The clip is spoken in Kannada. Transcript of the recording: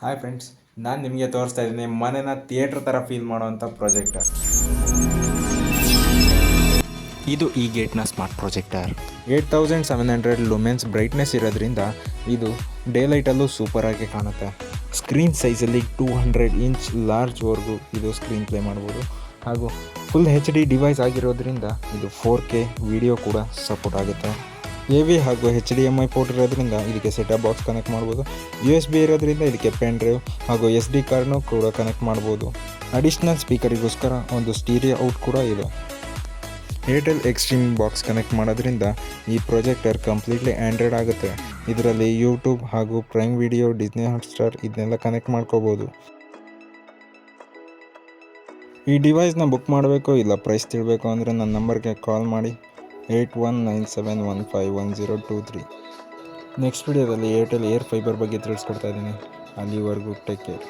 ಹಾಯ್ ಫ್ರೆಂಡ್ಸ್, ನಾನು ನಿಮಗೆ ತೋರಿಸ್ತಾ ಇದ್ದೀನಿ ಮನೆನ ಥಿಯೇಟ್ರ್ ಥರ ಫೀಲ್ ಮಾಡೋವಂಥ ಪ್ರೊಜೆಕ್ಟರ್. ಇದು ಈ ಗೇಟ್ನ ಸ್ಮಾರ್ಟ್ ಪ್ರೊಜೆಕ್ಟರ್. 8700 ಲುಮೆನ್ಸ್ ಬ್ರೈಟ್ನೆಸ್ ಇರೋದ್ರಿಂದ ಇದು ಡೇ ಲೈಟಲ್ಲೂ ಸೂಪರಾಗಿ ಕಾಣುತ್ತೆ. ಸ್ಕ್ರೀನ್ ಸೈಜಲ್ಲಿ 200 ಇಂಚ್ ಲಾರ್ಜ್ವರೆಗೂ ಇದು ಸ್ಕ್ರೀನ್ ಪ್ಲೇ ಮಾಡ್ಬೋದು. ಹಾಗೂ ಫುಲ್ HD ಡಿವೈಸ್ ಆಗಿರೋದ್ರಿಂದ ಇದು 4K ವಿಡಿಯೋ ಕೂಡ ಸಪೋರ್ಟ್ ಆಗುತ್ತೆ. AV ಹಾಗೂ HDMI ಪೋರ್ಟ್ ಇರೋದ್ರಿಂದ ಇದಕ್ಕೆ ಸೆಟಪ್ ಬಾಕ್ಸ್ ಕನೆಕ್ಟ್ ಮಾಡ್ಬೋದು. USB ಇರೋದ್ರಿಂದ ಇದಕ್ಕೆ ಪೆನ್ ಡ್ರೈವ್ ಹಾಗೂ SD ಕಾರ್ಡ್ನೂ ಕೂಡ ಕನೆಕ್ಟ್ ಮಾಡ್ಬೋದು. ಅಡಿಷ್ನಲ್ ಸ್ಪೀಕರಿಗೋಸ್ಕರ ಒಂದು ಸ್ಟೀರಿಯೋ ಔಟ್ ಕೂಡ ಇದೆ. ಏರ್ಟೆಲ್ ಎಕ್ಸ್ಟ್ರೀಮ್ ಬಾಕ್ಸ್ ಕನೆಕ್ಟ್ ಮಾಡೋದ್ರಿಂದ ಈ ಪ್ರೊಜೆಕ್ಟರ್ ಕಂಪ್ಲೀಟ್ಲಿ ಆ್ಯಂಡ್ರಾಯ್ಡ್ ಆಗುತ್ತೆ. ಇದರಲ್ಲಿ ಯೂಟ್ಯೂಬ್ ಹಾಗೂ ಪ್ರೈಮ್ ವಿಡಿಯೋ, ಡಿಸ್ನಿ ಹಾಟ್ಸ್ಟಾರ್ ಇದನ್ನೆಲ್ಲ ಕನೆಕ್ಟ್ ಮಾಡ್ಕೋಬೋದು. ಈ ಡಿವೈಸ್ನ ಬುಕ್ ಮಾಡಬೇಕು ಇಲ್ಲ ಪ್ರೈಸ್ ತಿಳಬೇಕು ಅಂದರೆ ನನ್ನ ನಂಬರ್ಗೆ ಕಾಲ್ ಮಾಡಿ 8197151023. ನೆಕ್ಸ್ಟ್ ವಿಡಿಯೋದಲ್ಲಿ ಏರ್ಟೆಲ್ ಏರ್ ಫೈಬರ್ ಬಗ್ಗೆ ತಿಳಿಸ್ಕೊಡ್ತಾ ಇದ್ದೀನಿ. ಅಲ್ಲಿವರೆಗೂ ಟೇಕ್ ಕೇರ್.